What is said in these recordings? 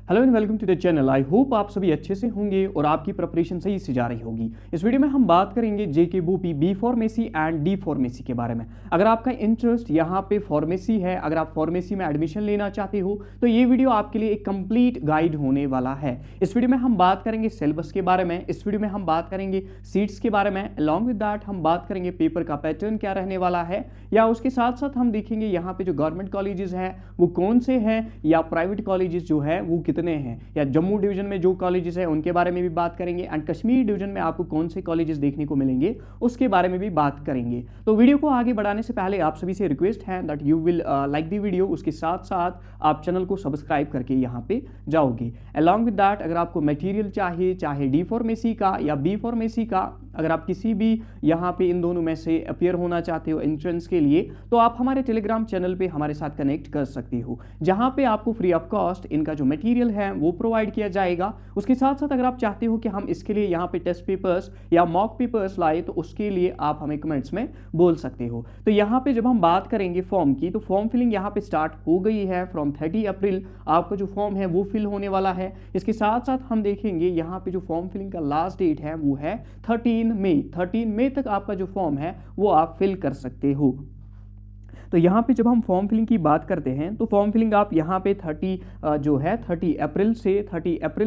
Hello and welcome to the channel. I hope आप सभी अच्छे से होंगे और आपकी प्रिपरेशन सही से जा रही होगी। इस वीडियो में हम बात करेंगे जेके बोपी B pharmacy and D pharmacy के बारे में। अगर आपका इंटरेस्ट यहाँ पे फार्मेसी है, अगर आप फार्मेसी में एडमिशन लेना चाहते हो तो ये वीडियो आपके लिए एक कंप्लीट गाइड होने वाला है। इस वीडियो में हम बात करेंगे सिलेबस के बारे में, इस वीडियो में हम बात करेंगे सीट्स के बारे में, अलॉन्ग विद दैट हम बात करेंगे पेपर का पैटर्न क्या रहने वाला है, या उसके साथ साथ हम देखेंगे यहाँ पे जो गवर्नमेंट कॉलेजेस हैं वो कौन से हैं, या प्राइवेट कॉलेजेस जो है वो कितने हैं, या जम्मू डिवीजन में जो कॉलेजेस हैं उनके बारे में भी बात करेंगे, एंड कश्मीर डिवीजन में आपको कौन से कॉलेजेस देखने को मिलेंगे उसके बारे में भी बात करेंगे। तो वीडियो को आगे बढ़ाने से पहले आप सभी से रिक्वेस्ट है that you will like the video, उसके साथ साथ आप चैनल को सब्सक्राइब करके यहाँ पे जाओगे। अलॉन्ग विद दैट अगर आपको मटेरियल चाहिए, चाहे डी फार्मेसी का या बी फार्मेसी का, अगर आप किसी भी यहाँ पे इन दोनों में से अपियर होना चाहते हो एंट्रेंस के लिए, तो आप हमारे टेलीग्राम चैनल पे हमारे साथ कनेक्ट कर सकते हो, जहाँ पे आपको फ्री ऑफ कॉस्ट इनका जो मटेरियल है वो प्रोवाइड किया जाएगा। उसके साथ साथ अगर आप चाहते हो कि हम इसके लिए यहाँ पे टेस्ट पेपर्स या मॉक पेपर्स लाए, तो उसके लिए आप हमें कमेंट्स में बोल सकते हो। तो यहाँ पे जब हम बात करेंगे फॉर्म की, तो फॉर्म फिलिंग यहाँ पे स्टार्ट हो गई है। फ्रॉम 30 अप्रैल आपका जो फॉर्म है वो फिल होने वाला है। इसके साथ साथ हम देखेंगे यहाँ पे जो फॉर्म फिलिंग का लास्ट डेट है वो है 13 मई तक आपका जो फॉर्म है वो आप फिल कर सकते हो। तो यहाँ पे जब हम फॉर्म फिलिंग की बात करते हैं तो फॉर्म फिलिंग आप यहाँ पे 30 अप्रैल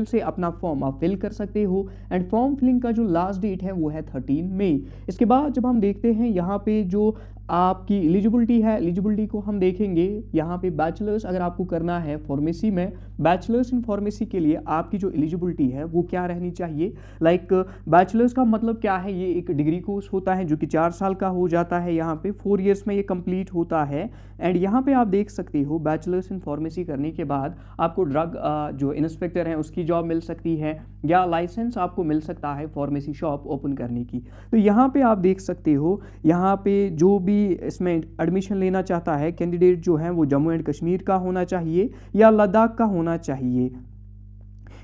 से अपना फॉर्म आप फिल कर सकते हो, एंड फॉर्म फिलिंग का जो लास्ट डेट है वो है 13 मई। इसके बाद जब हम देखते हैं यहाँ पे जो आपकी एलिजिबिलिटी है, एलिजिबिलिटी को हम देखेंगे यहाँ पे बैचलर्स अगर आपको करना है फार्मेसी में, बैचलर्स इन फार्मेसी के लिए आपकी जो एलिजिबिलिटी है वो क्या रहनी चाहिए। लाइक बैचलर्स का मतलब क्या है, ये एक डिग्री कोर्स होता है जो कि 4 साल का हो जाता है, यहाँ पे 4 ईयर्स में ये कंप्लीट होता है। एंड यहाँ पे आप देख सकते हो बैचलर्स इन फार्मेसी करने के बाद आपको ड्रग जो इंस्पेक्टर हैं उसकी जॉब मिल सकती है, या लाइसेंस आपको मिल सकता है फार्मेसी शॉप ओपन करने की। तो यहाँ पे आप देख सकते हो, यहाँ पे जो भी इसमें एडमिशन लेना चाहता है कैंडिडेट जो है वो जम्मू एंड कश्मीर का होना चाहिए या लद्दाख का होना चाहिए।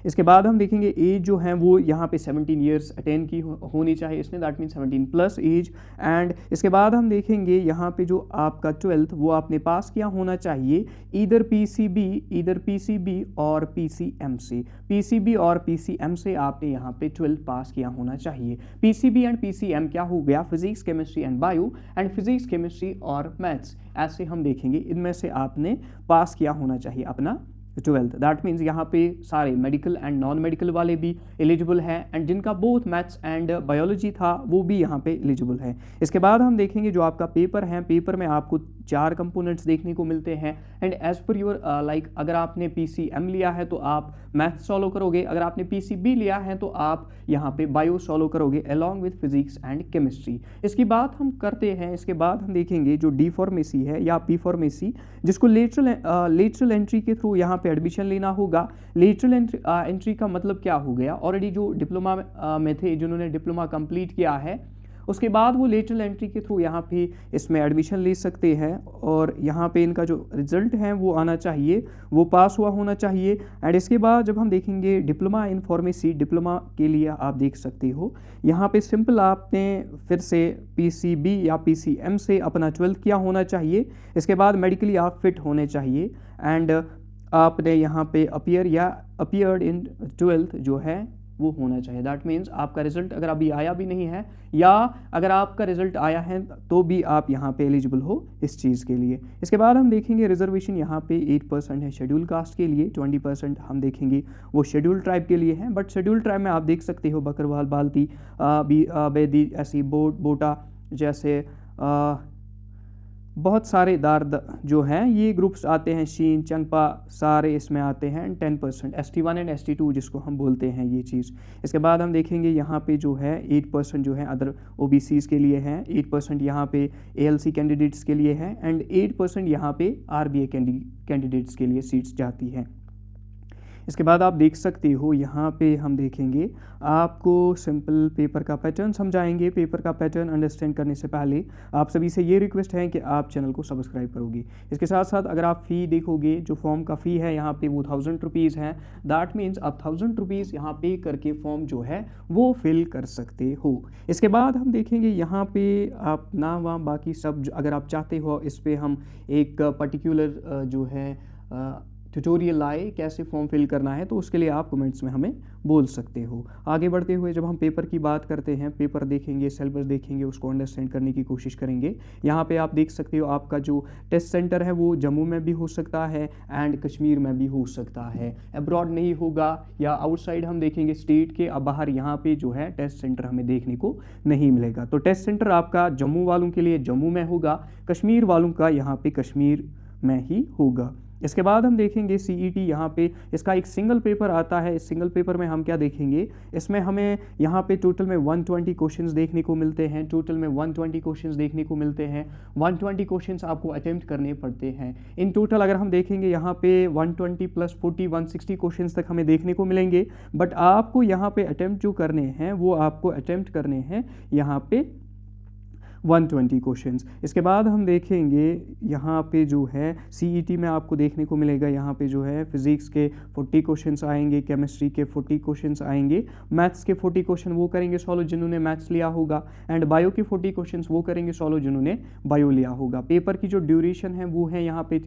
इसके बाद हम देखेंगे एज जो है वो यहाँ पे 17 ईयर्स अटेन की होनी चाहिए इसने, that mean 17 plus age. And इसके बाद हम देखेंगे यहाँ पे जो आपका 12th वो आपने पास किया होना चाहिए, इधर पीसीबी और पीसीएम से, पीसीबी और पीसीएम से आपने यहाँ पे 12th पास किया होना चाहिए। पीसीबी एंड पीसीएम क्या हो गया, physics chemistry and bio, and physics chemistry और मैथ्स, ऐसे हम देखेंगे इनमें से आपने पास किया होना चाहिए अपना 12th। दैट मीन्स यहाँ पे सारे मेडिकल एंड नॉन मेडिकल वाले भी एलिजिबल हैं, एंड जिनका बोथ मैथ्स एंड बायोलॉजी था वो भी यहाँ पे एलिजिबल है। इसके बाद हम देखेंगे जो आपका पेपर है, पेपर में आपको 4 कंपोनेंट्स देखने को मिलते हैं, एंड एज पर योर लाइक अगर आपने पीसीएम लिया है तो आप मैथ्स सॉल्व करोगे, अगर आपने पीसीबी लिया है तो आप यहाँ पे बायो सॉल्व करोगे along with physics and chemistry. इसकी बात हम करते हैं, इसके बाद हम देखेंगे जो डी फार्मेसी है या पी फार्मेसी, जिसको लेटरल एंट्री के थ्रू यहाँ पे एडमिशन लेना होगा। लेटरल एंट्री का मतलब क्या हो गया, ऑलरेडी जो डिप्लोमा में थे, जिन्होंने डिप्लोमा कंप्लीट किया है, उसके बाद वो लेटरल एंट्री के थ्रू यहाँ पे इसमें एडमिशन ले सकते हैं, और यहाँ पे इनका जो रिजल्ट है वो आना चाहिए, वो पास हुआ होना चाहिए। एंड इसके बाद जब हम देखेंगे डिप्लोमा इन फार्मेसी, डिप्लोमा के लिए आप देख सकते हो यहाँ पे सिंपल आपने फिर से पीसीबी या पीसीएम से अपना 12th किया होना चाहिए। इसके बाद मेडिकली आप फिट होने चाहिए, एंड आपने यहाँ पे अपियर्ड इन 12th जो है वो होना चाहिए। दैट मीन्स आपका रिजल्ट अगर अभी आया भी नहीं है, या अगर आपका रिजल्ट आया है तो भी आप यहाँ पे एलिजिबल हो इस चीज़ के लिए। इसके बाद हम देखेंगे रिजर्वेशन यहाँ पे 8% है शेड्यूल कास्ट के लिए, 20% हम देखेंगे वो शेड्यूल ट्राइब के लिए हैं। बट शेड्यूल ट्राइब में आप देख सकते हो बकरवाल, बाल्टी, बेदी, ऐसी बोटा जैसे बहुत सारे दार्द जो हैं ये ग्रुप्स आते हैं, शीन, चंगपा, सारे इसमें आते हैं। 10% ST1 एंड ST2 जिसको हम बोलते हैं ये चीज़। इसके बाद हम देखेंगे यहाँ पे जो है 8% जो है अदर OBCs के लिए हैं, 8% यहाँ पे ALC कैंडिडेट्स के लिए है, एंड 8% यहाँ पे RBA कैंडिडेट्स के लिए सीट्स जाती हैं। इसके बाद आप देख सकते हो यहाँ पे हम देखेंगे आपको सिंपल पेपर का पैटर्न समझाएंगे। पेपर का पैटर्न अंडरस्टैंड करने से पहले आप सभी से ये रिक्वेस्ट है कि आप चैनल को सब्सक्राइब करोगे। इसके साथ साथ अगर आप फ़ी देखोगे, जो फॉर्म का फ़ी है यहाँ पे वो 1000 रुपीज़ है। दैट मीन्स आप 1000 रुपीज़ यहाँ पे करके फॉर्म जो है वो फिल कर सकते हो। इसके बाद हम देखेंगे यहाँ पे आप नाम वाम बाकी सब अगर आप चाहते हो इस पर हम एक पर्टिकुलर जो है ट्यूटोरियल लाए कैसे फॉर्म फिल करना है, तो उसके लिए आप कमेंट्स में हमें बोल सकते हो। आगे बढ़ते हुए जब हम पेपर की बात करते हैं, पेपर देखेंगे, सिलेबस देखेंगे, उसको अंडरस्टैंड करने की कोशिश करेंगे। यहाँ पे आप देख सकते हो आपका जो टेस्ट सेंटर है वो जम्मू में भी हो सकता है एंड कश्मीर में भी हो सकता है, अब्रॉड नहीं होगा, या आउटसाइड हम देखेंगे स्टेट के अब बाहर यहाँ पे जो है टेस्ट सेंटर हमें देखने को नहीं मिलेगा। तो टेस्ट सेंटर आपका जम्मू वालों के लिए जम्मू में होगा, कश्मीर वालों का यहाँ पे कश्मीर में ही होगा। इसके बाद हम देखेंगे सीईटी, यहाँ पे इसका एक सिंगल पेपर आता है। इस सिंगल पेपर में हम क्या देखेंगे, इसमें हमें यहाँ पे टोटल में 120 क्वेश्चंस देखने को मिलते हैं। टोटल में 120 क्वेश्चंस देखने को मिलते हैं। 120 क्वेश्चंस आपको अटेम्प्ट करने पड़ते हैं। इन टोटल अगर हम देखेंगे यहाँ पे 120 प्लस 40 160 क्वेश्चंस तक हमें देखने को मिलेंगे। बट आपको यहाँ पे अटेम्प्ट जो करने हैं वो आपको अटेम्प्ट करने हैं यहाँ पे 120 क्वेश्चंस। इसके बाद हम देखेंगे यहाँ पे जो है सीईटी में आपको देखने को मिलेगा, यहाँ पे जो है फिजिक्स के 40 क्वेश्चंस आएंगे, केमिस्ट्री के 40 क्वेश्चंस आएंगे, मैथ्स के 40 क्वेश्चन वो करेंगे सॉल्व जिन्होंने मैथ्स लिया होगा, एंड बायो के 40 क्वेश्चंस वो करेंगे सॉल्व जिन्होंने बायो लिया होगा। पेपर की जो ड्यूरेशन है वो है यहाँ पे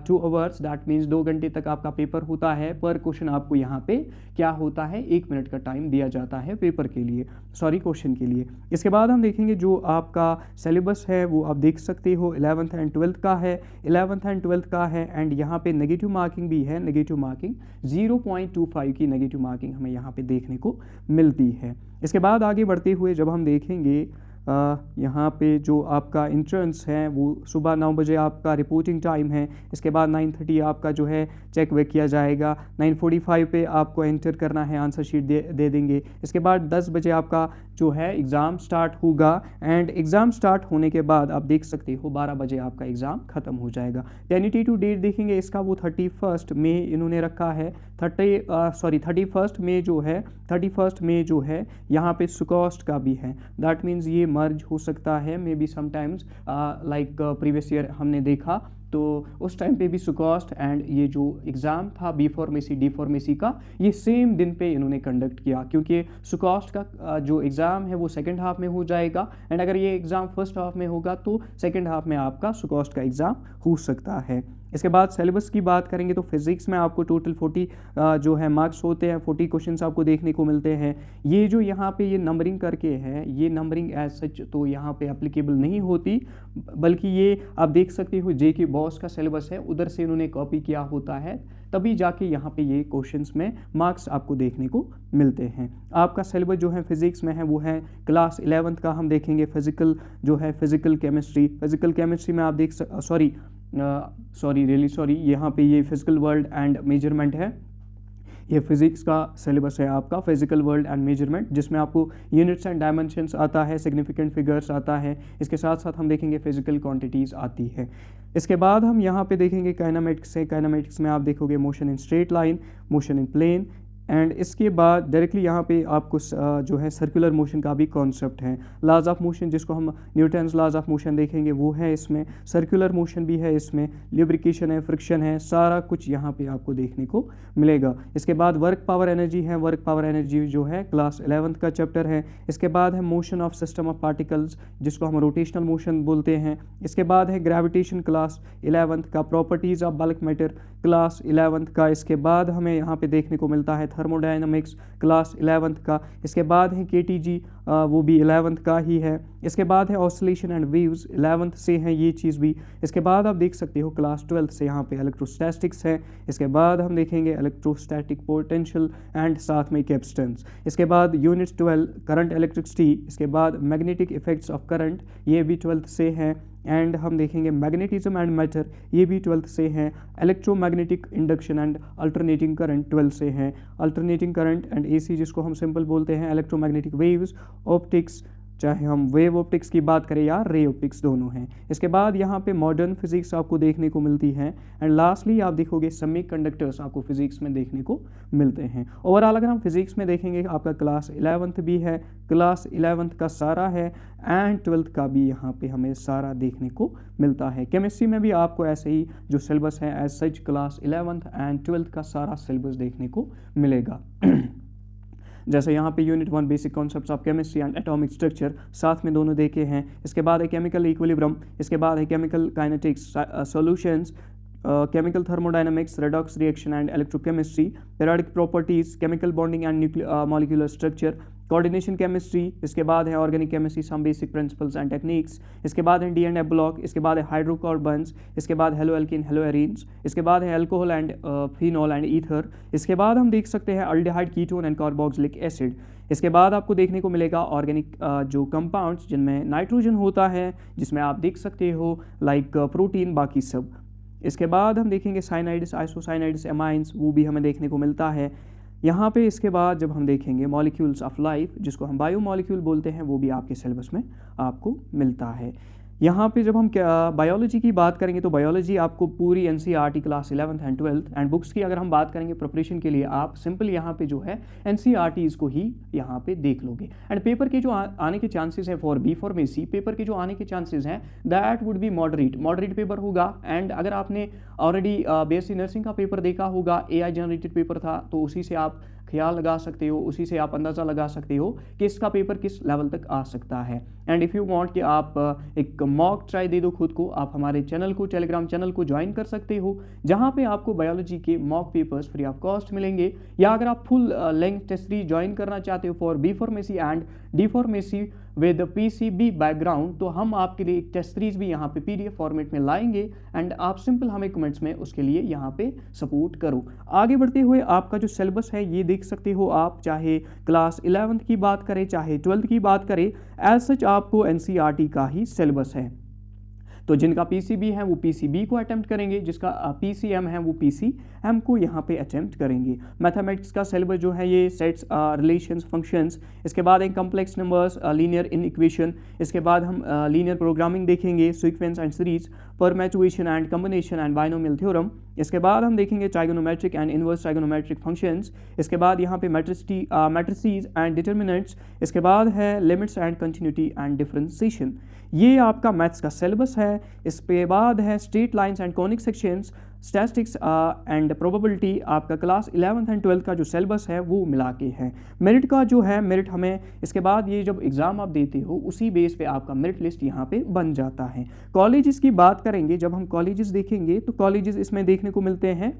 2 आवर्स, दैट मीन्स 2 घंटे तक आपका पेपर होता है। पर क्वेश्चन आपको यहाँ पे क्या होता है, 1 मिनट का टाइम दिया जाता है पेपर के लिए, सॉरी क्वेश्चन के लिए। इसके बाद हम देखेंगे जो आपका सिलेबस है वो आप देख सकते हो 11th एंड 12th का है, 11th एंड 12th का है, एंड यहाँ पे नेगेटिव मार्किंग भी है। नेगेटिव मार्किंग 0.25 की नेगेटिव मार्किंग हमें यहाँ पे देखने को मिलती है। इसके बाद आगे बढ़ते हुए जब हम देखेंगे यहाँ पे जो आपका इंट्रेंस है वो सुबह 9 बजे आपका रिपोर्टिंग टाइम है। इसके बाद 9:30 आपका जो है चेक वेक किया जाएगा। 9:45 पे आपको एंटर करना है, आंसर शीट दे देंगे। इसके बाद 10 बजे आपका जो है एग्ज़ाम स्टार्ट होगा, एंड एग्ज़ाम स्टार्ट होने के बाद आप देख सकते हो 12 बजे आपका एग्ज़ाम ख़त्म हो जाएगा। टेंटेटिव डेट देखेंगे इसका वो 31 मई इन्होंने रखा है। 31 मई जो है 31 मई जो है यहाँ पे सुकॉस्ट का भी है, दैट मीन्स ये मर्ज हो सकता है may be sometimes, like previous year हमने देखा तो उस टाइम पे भी सुकॉस्ट एंड ये जो एग्ज़ाम था बी फार्मेसी डी फार्मेसी का, ये सेम दिन पे इन्होंने कंडक्ट किया, क्योंकि सुकॉस्ट का जो एग्ज़ाम है वो सेकंड हाफ में हो जाएगा, एंड अगर ये एग्ज़ाम फर्स्ट हाफ में होगा तो सेकंड हाफ में आपका सुकॉस्ट का एग्ज़ाम हो सकता है। इसके बाद सिलेबस की बात करेंगे तो फिजिक्स में आपको टोटल 40 जो है मार्क्स होते हैं, 40 क्वेश्चंस आपको देखने को मिलते हैं। ये जो यहाँ पे ये नंबरिंग करके है, ये नंबरिंग एज सच तो यहाँ पे एप्लीकेबल नहीं होती, बल्कि ये आप देख सकते हो जेके बॉस का सिलेबस है, उधर से इन्होंने कॉपी किया होता है, तभी जाके यहाँ पे ये क्वेश्चंस में मार्क्स आपको देखने को मिलते हैं। आपका सिलेबस जो है फिजिक्स में है वो है क्लास 11th का। हम देखेंगे फिजिकल जो है फिजिकल केमिस्ट्री में आप देख सॉरी यहाँ पे ये फिजिकल वर्ल्ड एंड मेजरमेंट है। ये फिजिक्स का सिलेबस है आपका फिजिकल वर्ल्ड एंड मेजरमेंट, जिसमें आपको यूनिट्स एंड डायमेंशंस आता है, सिग्निफिकेंट फिगर्स आता है। इसके साथ साथ हम देखेंगे फिजिकल क्वांटिटीज़ आती है। इसके बाद हम यहाँ पे देखेंगे काइनेमेटिक्स है। काइनेमेटिक्स में आप देखोगे motion in straight line, motion in plane, and इसके बाद डायरेक्टली यहाँ पे आपको जो है सर्कुलर मोशन का भी कॉन्सेप्ट है। लॉज ऑफ मोशन जिसको हम न्यूटन्स लॉज ऑफ मोशन देखेंगे वो है इसमें, सर्कुलर मोशन भी है इसमें, ल्यूब्रिकेशन है, फ्रिक्शन है, सारा कुछ यहाँ पे आपको देखने को मिलेगा। इसके बाद वर्क पावर एनर्जी है। वर्क पावर एनर्जी जो है क्लास 11th का चैप्टर है। इसके बाद है motion of system of particles जिसको हम रोटेशनल मोशन बोलते हैं। इसके बाद है ग्रेविटेशन क्लास 11th का, properties of bulk matter class 11th का। इसके बाद हमें यहाँ पे देखने को मिलता है थर्मोडायनामिक्स क्लास 11th का। इसके बाद है केटीजी, वो भी 11th का ही है। इसके बाद है ऑसिलेशन एंड वेव्स, 11th से है ये चीज़ भी। इसके बाद आप देख सकते हो क्लास 12th से यहाँ पे इलेक्ट्रोस्टैटिक्स है। इसके बाद हम देखेंगे इलेक्ट्रोस्टैटिक पोटेंशियल एंड साथ में कैपेसिटेंस। इसके बाद यूनिट 12 करंट इलेक्ट्रिसिटी। इसके बाद मैग्नेटिक इफेक्ट्स ऑफ करंट, ये भी 12th से है। एंड हम देखेंगे मैग्नेटिज्म एंड मैटर, ये भी 12th से हैं। Electromagnetic induction and alternating current 12th से हैं। अल्टरनेटिंग करंट एंड एसी जिसको हम सिंपल बोलते हैं, इलेक्ट्रोमैग्नेटिक वेव्स, ऑप्टिक्स, चाहे हम वेव ऑप्टिक्स की बात करें या रे ऑप्टिक्स, दोनों हैं। इसके बाद यहाँ पे मॉडर्न फिजिक्स आपको देखने को मिलती है। एंड लास्टली आप देखोगे सेमीकंडक्टर्स आपको फिजिक्स में देखने को मिलते हैं। ओवरऑल अगर हम फिजिक्स में देखेंगे आपका क्लास 11th भी है, क्लास 11th का सारा है, एंड 12th का भी यहाँ पे हमें सारा देखने को मिलता है। केमिस्ट्री में भी आपको ऐसे ही जो सिलेबस है as such class 11th and 12th का सारा सिलेबस देखने को मिलेगा। जैसे यहाँ पे unit 1 basic concepts of chemistry and atomic structure साथ में दोनों देखे हैं। इसके बाद है केमिकल इक्विलिब्रियम, इसके बाद है chemical kinetics solutions, chemical thermodynamics, redox reaction and electrochemistry, periodic properties, chemical bonding and molecular structure, coordination chemistry, इसके बाद है organic chemistry, some basic principles and techniques, इसके बाद है डी एंड एफ ब्लॉक, इसके बाद है हाइड्रोकार्बन्स, इसके बाद हेलो एल्किन हेलो एरीन्स, इसके बाद है alcohol and phenol and ether, इसके बाद हम देख सकते हैं aldehyde ketone and carboxylic acid. इसके बाद आपको देखने को मिलेगा ऑर्गेनिक जो कंपाउंड्स जिनमें नाइट्रोजन होता है, जिसमें आप देख सकते हो लाइक प्रोटीन, बाकी सब। इसके बाद हम देखेंगे साइनाइड्स, आइसोसाइनाइड्स, एमाइंस, वो भी हमें देखने को मिलता है यहाँ पे। इसके बाद जब हम देखेंगे मॉलिक्यूल्स ऑफ लाइफ, जिसको हम बायो मॉलिक्यूल बोलते हैं, वो भी आपके सिलेबस में आपको मिलता है। यहाँ पे जब हम बायोलॉजी की बात करेंगे तो बायोलॉजी आपको पूरी NCERT class 11th and 12th and books की अगर हम बात करेंगे प्रिपरेशन के लिए, आप सिंपल यहाँ पे जो है एनसीईआरटीज़ को ही यहाँ पे देख लोगे। एंड पेपर के जो आने के चांसेस हैं फॉर बी फार्मेसी, पेपर के जो आने के चांसेस हैं that would be moderate paper होगा। एंड अगर आपने ऑलरेडी बीएससी नर्सिंग का पेपर देखा होगा, एआई जनरेटेड पेपर था, तो उसी से आप ख्याल लगा सकते हो, उसी से आप अंदाज़ा लगा सकते हो कि इसका पेपर किस लेवल तक आ सकता है। एंड इफ़ यू वांट कि आप एक मॉक ट्राई दे दो खुद को, आप हमारे चैनल को, टेलीग्राम चैनल को ज्वाइन कर सकते हो, जहां पे आपको बायोलॉजी के mock papers free of cost मिलेंगे। या अगर आप full length test series join करना चाहते हो for B pharmacy and D pharmacy with PCB background, तो हम आपके लिए एक टेस्ट सीरीज भी यहाँ पे पीडीएफ फॉर्मेट में लाएंगे एंड आप सिंपल हमें कमेंट्स में उसके लिए यहाँ पे सपोर्ट करो। आगे बढ़ते हुए आपका जो सिलेबस है ये देख सकते हो आप, चाहे क्लास 11th की बात करें चाहे 12th की बात करें, एज सच आपको एनसीईआरटी का ही सिलेबस है। तो जिनका पीसीबी है वो पीसीबी को अटेम्प्ट करेंगे, जिसका पीसीएम है वो पीसीएम को यहाँ पे अटेम्प्ट करेंगे। मैथमेटिक्स का सिलेबस जो है ये सेट्स, रिलेशंस, फंक्शंस, इसके बाद एक complex numbers, linear in equation, इसके बाद हम लीनियर प्रोग्रामिंग देखेंगे, sequence and series, permutation and combination and binomial theorem. इसके बाद हम देखेंगे trigonometric and inverse trigonometric functions, इसके बाद यहाँ पे मैट्रिसेस एंड डिटर्मिनेंट्स, इसके बाद है limits and continuity and differentiation. ये आपका मैथ्स का सिलेबस है। इसके बाद है straight lines and conic sections, statistics and probability. आपका क्लास 11th एंड 12th का जो सिलेबस है वो मिला के है। मेरिट का जो है, मेरिट हमें इसके बाद ये जब एग्ज़ाम आप देते हो उसी बेस पे आपका मेरिट लिस्ट यहाँ पे बन जाता है। कॉलेजेस की बात करेंगे, जब हम कॉलेजेस देखेंगे तो कॉलेजेस इसमें देखने को मिलते हैं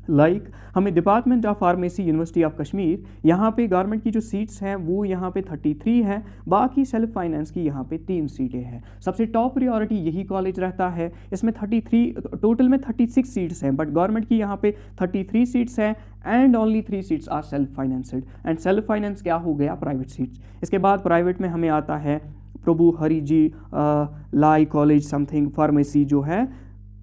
लाइक हमें department of pharmacy university of Kashmir, यहाँ पे गवर्नमेंट की जो सीट्स हैं वो यहाँ पे 33 हैं, बाकी सेल्फ फाइनेंस की यहाँ पे 3 सीटें हैं। सबसे टॉप प्रायोरिटी यही कॉलेज रहता है। इसमें 33 टोटल में 36 सीट्स हैं, बट गवर्नमेंट की यहाँ पे 33 सीट्स हैं and only 3 seats are self financed. And self finance क्या हो गया, प्राइवेट सीट्स। इसके बाद प्राइवेट में हमें आता है प्रभु हरि जी लाई कॉलेज समथिंग फार्मेसी जो है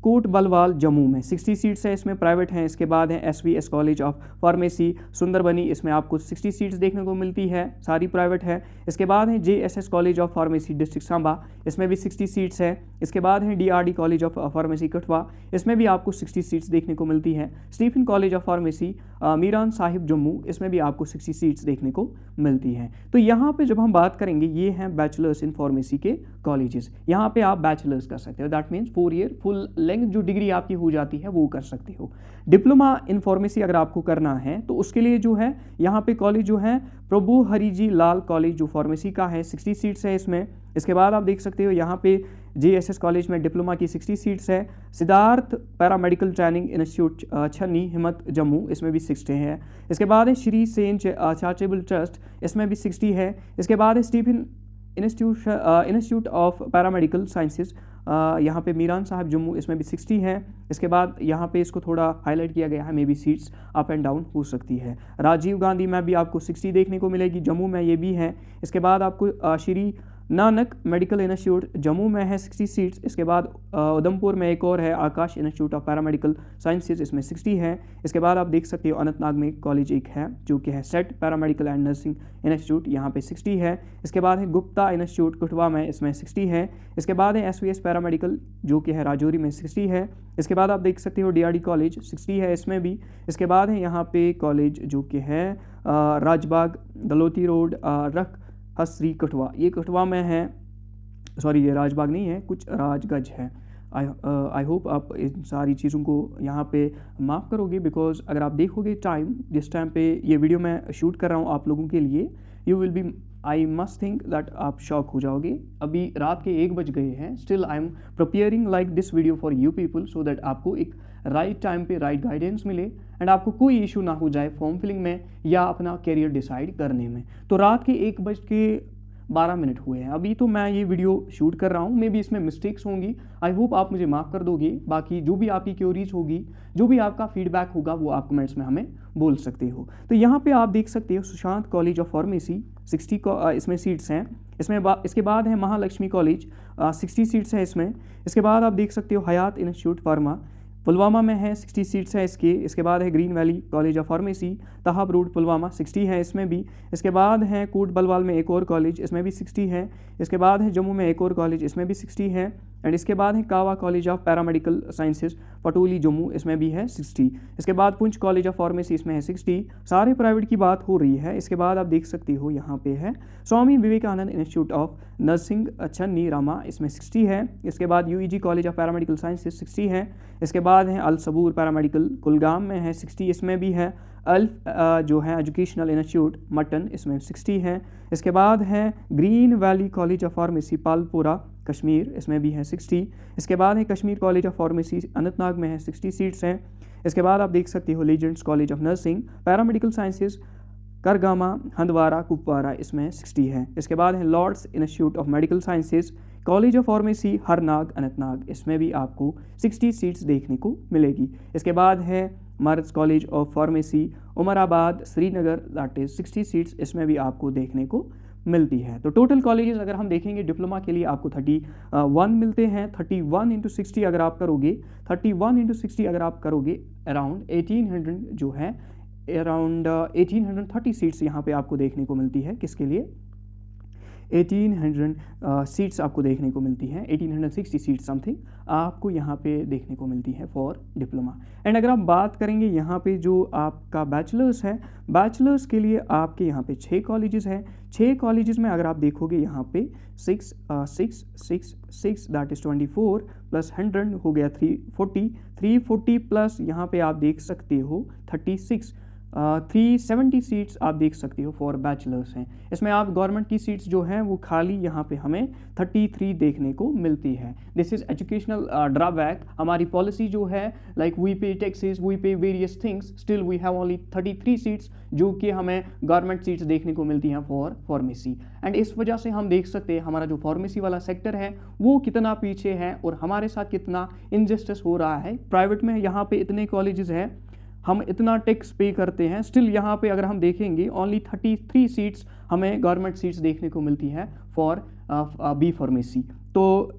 कोट बलवाल जम्मू में, 60 सीट्स है, इसमें प्राइवेट हैं। इसके बाद है एसवीएस कॉलेज ऑफ फार्मेसी सुंदरबनी, इसमें आपको 60 सीट्स देखने को मिलती है, सारी प्राइवेट है। इसके बाद है JSS college of pharmacy district Samba, इसमें भी 60 सीट्स है। इसके बाद है DRD college of pharmacy Kathua, इसमें भी आपको 60 सीट्स देखने को मिलती है। Stephen college of pharmacy Miran Sahib Jammu, इसमें भी आपको 60 सीट्स देखने को मिलती हैं। तो यहाँ पे जब हम बात करेंगे, ये हैं बैचलर्स इन फार्मेसी के कॉलेजेस। यहाँ पे आप बैचलर्स कर सकते हो, that means 4 year full length जो डिग्री आपकी हो जाती है वो कर सकते हो। डिप्लोमा इन फार्मेसी अगर आपको करना है तो उसके लिए जो है यहाँ पे कॉलेज जो है प्रभु हरिजी लाल कॉलेज जो फार्मेसी का है, 60 सीट्स है इसमें। इसके बाद आप देख सकते हो यहाँ पे जेएसएस कॉलेज में डिप्लोमा की 60 सीट्स है। सिद्धार्थ पैरामेडिकल ट्रेनिंग इंस्टीट्यूट छन्नी हिम्मत जम्मू, इसमें भी 60 है। इसके बाद है श्री सेन चैरिटेबल ट्रस्ट, इसमें भी 60 है। इसके बाद है Stephen institute of paramedical sciences, यहाँ पे मीरान साहब जम्मू, इसमें भी 60 है। इसके बाद यहाँ पे इसको थोड़ा हाईलाइट किया गया है, may be seats up and down हो सकती है। राजीव गांधी में भी आपको 60 देखने को मिलेगी, जम्मू में ये भी है। इसके बाद आपको श्री नानक मेडिकल इंस्टीट्यूट जम्मू में है 60 सीट्स। इसके बाद उधमपुर में एक और है आकाश इंस्टीट्यूट ऑफ पैरामेडिकल साइंसेज, इसमें 60 है। इसके बाद आप देख सकते हो अनंतनाग में कॉलेज एक है जो कि है set paramedical and nursing institute, यहाँ पे 60 है। इसके बाद है गुप्ता इंस्टीट्यूट कठवा में, इसमें 60 है। इसके बाद है एसवीएस पैरामेडिकल जो कि है राजौरी में, 60 है। इसके बाद आप देख सकते हो डीआरडी कॉलेज 60 है इसमें भी। इसके बाद है यहाँ पे कॉलेज जो कि है राजबाग दलोती रोड रख हसरी कठवा, ये कठवा में है, सॉरी ये राजबाग नहीं है, कुछ राजगंज है। आई होप आप इन सारी चीज़ों को यहाँ पे माफ़ करोगे, बिकॉज अगर आप देखोगे टाइम, जिस टाइम पे ये वीडियो मैं शूट कर रहा हूँ आप लोगों के लिए, you will be I must think that आप शॉक हो जाओगे। अभी रात के 1 बज गए हैं, still I am preparing like this video for you people so that आपको एक राइट टाइम पे राइट गाइडेंस मिले एंड आपको कोई इशू ना हो जाए फॉर्म फिलिंग में या अपना करियर डिसाइड करने में। तो रात के 1:12 हुए हैं अभी तो मैं ये वीडियो शूट कर रहा हूँ। मे बी इसमें मिस्टेक्स होंगी, आई होप आप मुझे माफ़ कर दोगे। बाकी जो भी आपकी क्यूरीज होगी, जो भी आपका फीडबैक होगा, वो आप कमेंट्स में हमें बोल सकते हो। तो यहाँ पे आप देख सकते हो सुशांत कॉलेज ऑफ फार्मेसी 60 इसमें सीट्स हैं। इसके बाद है महालक्ष्मी कॉलेज 60 सीट्स है इसमें। इसके बाद आप देख सकते हो हयात इंस्टीट्यूट फार्मा पुलवामा में है 60 सीट्स है इसके। इसके बाद है green valley college of pharmacy Tahab road Pulwama 60 है इसमें भी। इसके बाद है कोट बलवाल में एक और कॉलेज, इसमें भी 60 है। इसके बाद है जम्मू में एक और कॉलेज, इसमें भी 60 है। एंड इसके बाद है Kawa college of paramedical sciences Patoli Jammu, इसमें भी है 60। इसके बाद पुंछ कॉलेज ऑफ फार्मेसी, इसमें है 60। सारे प्राइवेट की बात हो रही है। इसके बाद आप देख सकते हो यहाँ पे है Swami Vivekananda institute of nursing Channi Rama, इसमें 60 है। इसके बाद UEG college of paramedical sciences 60 है। इसके बाद है अल सबूर पैरामेडिकल कुलगाम में है 60, इसमें भी है। अल्फ जो है एजुकेशनल इंस्टीट्यूट मटन, इसमें 60 है। इसके बाद है green valley college of pharmacy Palpura Kashmir, इसमें भी है 60। इसके बाद है Kashmir college of pharmacy Anantnag में है 60 सीट्स हैं। इसके बाद आप देख सकते हो legends college of nursing paramedical sciences Kargama Handwara Kupwara, इसमें 60 है। इसके बाद है lords institute of medical sciences college of pharmacy Harnag Anantnag, इसमें भी आपको 60 सीट्स देखने को मिलेगी। इसके बाद है merge college of pharmacy Umrabad Srinagar, that is 60 seats, इसमें भी आपको देखने को मिलती है। तो टोटल कॉलेजेस अगर हम देखेंगे डिप्लोमा के लिए आपको 31 मिलते हैं। 31 इंटू 60 अगर आप करोगे, 31 इंटू 60 अगर आप करोगे अराउंड 1800 जो है अराउंड 1830 सीट्स यहाँ पे आपको देखने को मिलती है। किसके लिए? 1800 सीट्स आपको देखने को मिलती हैं। 1860 सीट समथिंग आपको यहाँ पे देखने को मिलती है फॉर डिप्लोमा। एंड अगर आप बात करेंगे यहाँ पे जो आपका बैचलर्स है, बैचलर्स के लिए आपके यहाँ पे 6 कॉलेजेस हैं। 6 कॉलेजेस में अगर आप देखोगे यहाँ पे 6 दैट इज़ 24 प्लस 100 हो गया 340 प्लस यहाँ पे आप देख सकते हो 36 370 सीट्स आप देख सकते हो फॉर बैचलर्स हैं। इसमें आप गवर्नमेंट की सीट्स जो हैं वो खाली यहाँ पे हमें 33 देखने को मिलती है। This is educational drawback. हमारी पॉलिसी जो है like we pay taxes, we pay various things, still we have only 33 seats जो कि हमें गवर्नमेंट सीट्स देखने को मिलती हैं फॉर फार्मेसी। एंड इस वजह से हम देख सकते हैं हमारा जो फार्मेसी वाला सेक्टर है वो कितना पीछे है और हमारे साथ कितना इनजस्टिस हो रहा है। प्राइवेट में यहाँ पे इतने कॉलेजेस हैं, हम इतना टैक्स पे करते हैं, स्टिल यहाँ पे अगर हम देखेंगे ओनली 33 सीट्स हमें गवर्नमेंट सीट्स देखने को मिलती है फॉर बी फार्मेसी। तो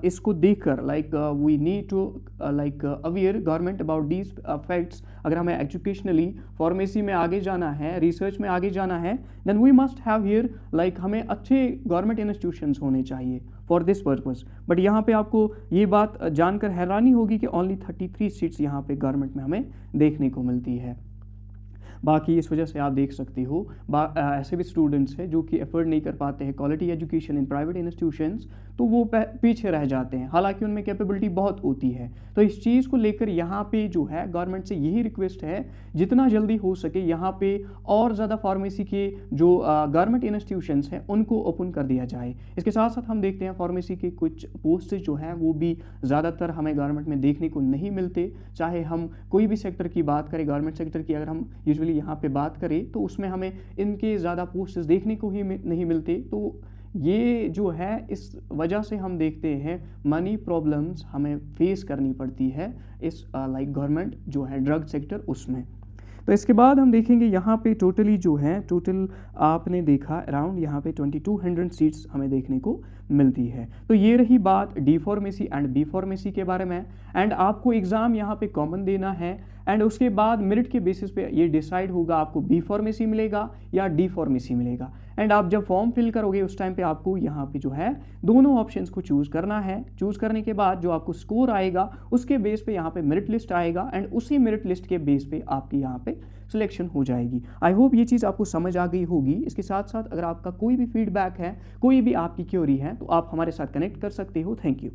इसको देखकर like we need to like aware government about these facts. अगर हमें एजुकेशनली फार्मेसी में आगे जाना है, रिसर्च में आगे जाना है, then we must have here like हमें अच्छे गवर्नमेंट इंस्टीट्यूशंस होने चाहिए फॉर दिस पर्पस। बट यहाँ पे आपको ये बात जानकर हैरानी होगी कि ओनली 33 सीट्स यहाँ पे गवर्नमेंट में हमें देखने को मिलती है। बाकी इस वजह से आप देख सकते हो ऐसे भी स्टूडेंट्स हैं जो कि एफर्ड नहीं कर पाते हैं quality education in private institutions, तो वो पीछे रह जाते हैं, हालांकि उनमें कैपेबिलिटी बहुत होती है। तो इस चीज़ को लेकर यहाँ पे जो है गवर्नमेंट से यही रिक्वेस्ट है जितना जल्दी हो सके यहाँ पे और ज़्यादा फार्मेसी के जो गवर्नमेंट इंस्टीट्यूशंस हैं उनको ओपन कर दिया जाए। इसके साथ साथ हम देखते हैं फार्मेसी के कुछ पोस्ट जो हैं वो भी ज़्यादातर हमें गवर्नमेंट में देखने को नहीं मिलते। चाहे हम कोई भी सेक्टर की बात करें, गवर्नमेंट सेक्टर की अगर हम यूजुअली यहाँ पे बात करें तो उसमें हमें इनके ज़्यादा पोस्ट देखने को ही नहीं मिलते। तो ये जो है इस वजह से हम देखते हैं मनी प्रॉब्लम्स हमें फेस करनी पड़ती है इस लाइक गवर्नमेंट जो है ड्रग सेक्टर उसमें। तो इसके बाद हम देखेंगे यहाँ पे टोटली जो है टोटल आपने देखा अराउंड यहाँ पे 2200 सीट्स हमें देखने को मिलती है। तो ये रही बात D pharmacy and B pharmacy के बारे में। एंड आपको एग्ज़ाम यहाँ पे कॉमन देना है एंड उसके बाद मेरिट के बेसिस पे ये डिसाइड होगा आपको बी फार्मेसी मिलेगा या डी फार्मेसी मिलेगा। एंड आप जब फॉर्म फिल करोगे उस टाइम पे आपको यहाँ पे जो है दोनों ऑप्शंस को चूज़ करना है। चूज़ करने के बाद जो आपको स्कोर आएगा उसके बेस पे यहाँ पे मेरिट लिस्ट आएगा एंड उसी मेरिट लिस्ट के बेस पे आपकी यहाँ पे सिलेक्शन हो जाएगी। आई होप ये चीज़ आपको समझ आ गई होगी। इसके साथ साथ अगर आपका कोई भी फीडबैक है, कोई भी आपकी क्वेरी है तो आप हमारे साथ कनेक्ट कर सकते हो। Thank you.